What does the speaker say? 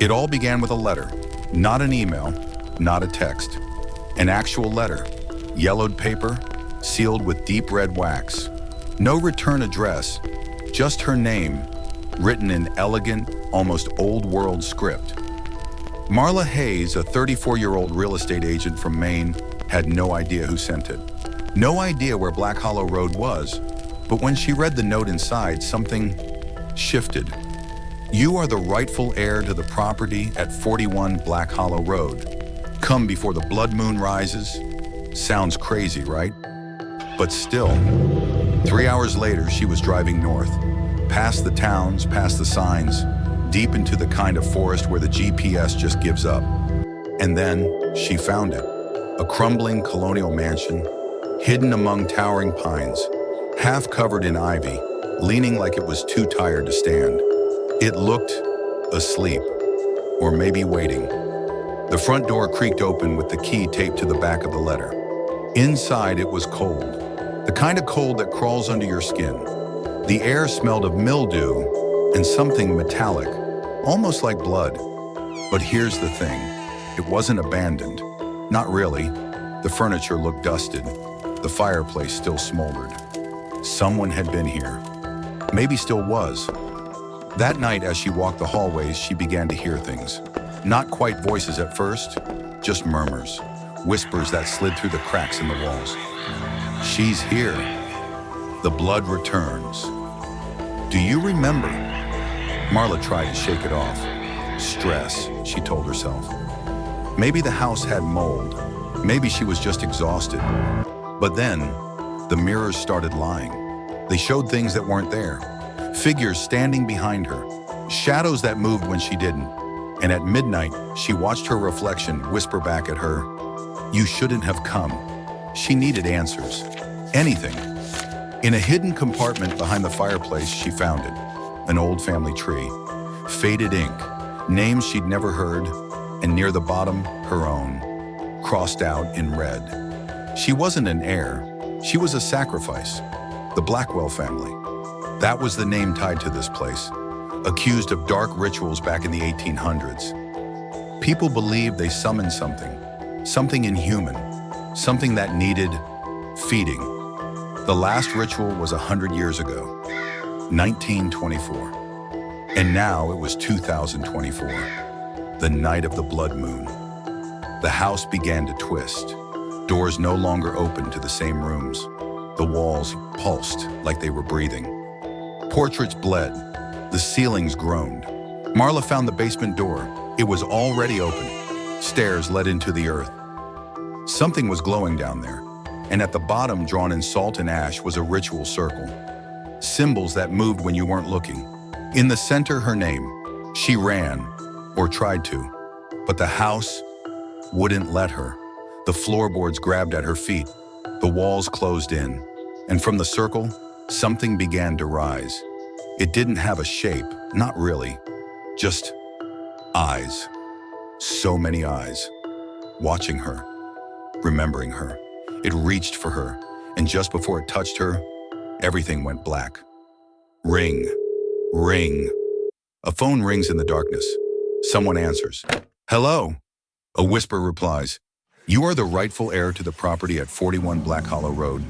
It all began with a letter, not an email, not a text. An actual letter, yellowed paper, sealed with deep red wax. No return address, just her name, written in elegant, almost old-world script. Marla Hayes, a 34-year-old real estate agent from Maine, had no idea who sent it. No idea where Black Hollow Road was, but when she read the note inside, something shifted. You are the rightful heir to the property at 41 Black Hollow Road. Come before the blood moon rises. Sounds crazy, right? But still, 3 hours later, she was driving north, past the towns, past the signs, deep into the kind of forest where the GPS just gives up. And then she found it, a crumbling colonial mansion, hidden among towering pines, half covered in ivy, leaning like it was too tired to stand. It looked asleep, or maybe waiting. The front door creaked open with the key taped to the back of the letter. Inside, it was cold, the kind of cold that crawls under your skin. The air smelled of mildew and something metallic, almost like blood. But here's the thing, it wasn't abandoned. Not really. The furniture looked dusted. The fireplace still smoldered. Someone had been here. Maybe still was. That night, as she walked the hallways, she began to hear things. Not quite voices at first, just murmurs, whispers that slid through the cracks in the walls. She's here. The blood returns. Do you remember? Marla tried to shake it off. Stress, she told herself. Maybe the house had mold. Maybe she was just exhausted. But then, the mirrors started lying. They showed things that weren't there. Figures standing behind her. Shadows that moved when she didn't. And at midnight, she watched her reflection whisper back at her, "You shouldn't have come." She needed answers. Anything. In a hidden compartment behind the fireplace, she found it. An old family tree. Faded ink. Names she'd never heard. And near the bottom, her own. Crossed out in red. She wasn't an heir. She was a sacrifice. The Blackwell family. That was the name tied to this place. Accused of dark rituals back in the 1800s. People believed they summoned something inhuman, something that needed feeding. The last ritual was 100 years ago, 1924. And now it was 2024, the night of the blood moon. The house began to twist. Doors no longer opened to the same rooms. The walls pulsed like they were breathing. Portraits bled. The ceilings groaned. Marla found the basement door. It was already open. Stairs led into the earth. Something was glowing down there, and at the bottom, drawn in salt and ash, was a ritual circle. Symbols that moved when you weren't looking. In the center, her name. She ran, or tried to, but the house wouldn't let her. The floorboards grabbed at her feet. The walls closed in, and from the circle, something began to rise. It didn't have a shape, not really, just eyes. So many eyes, watching her, remembering her. It reached for her, and just before it touched her, everything went black. Ring, ring. A phone rings in the darkness. Someone answers. Hello? A whisper replies. You are the rightful heir to the property at 41 Black Hollow Road.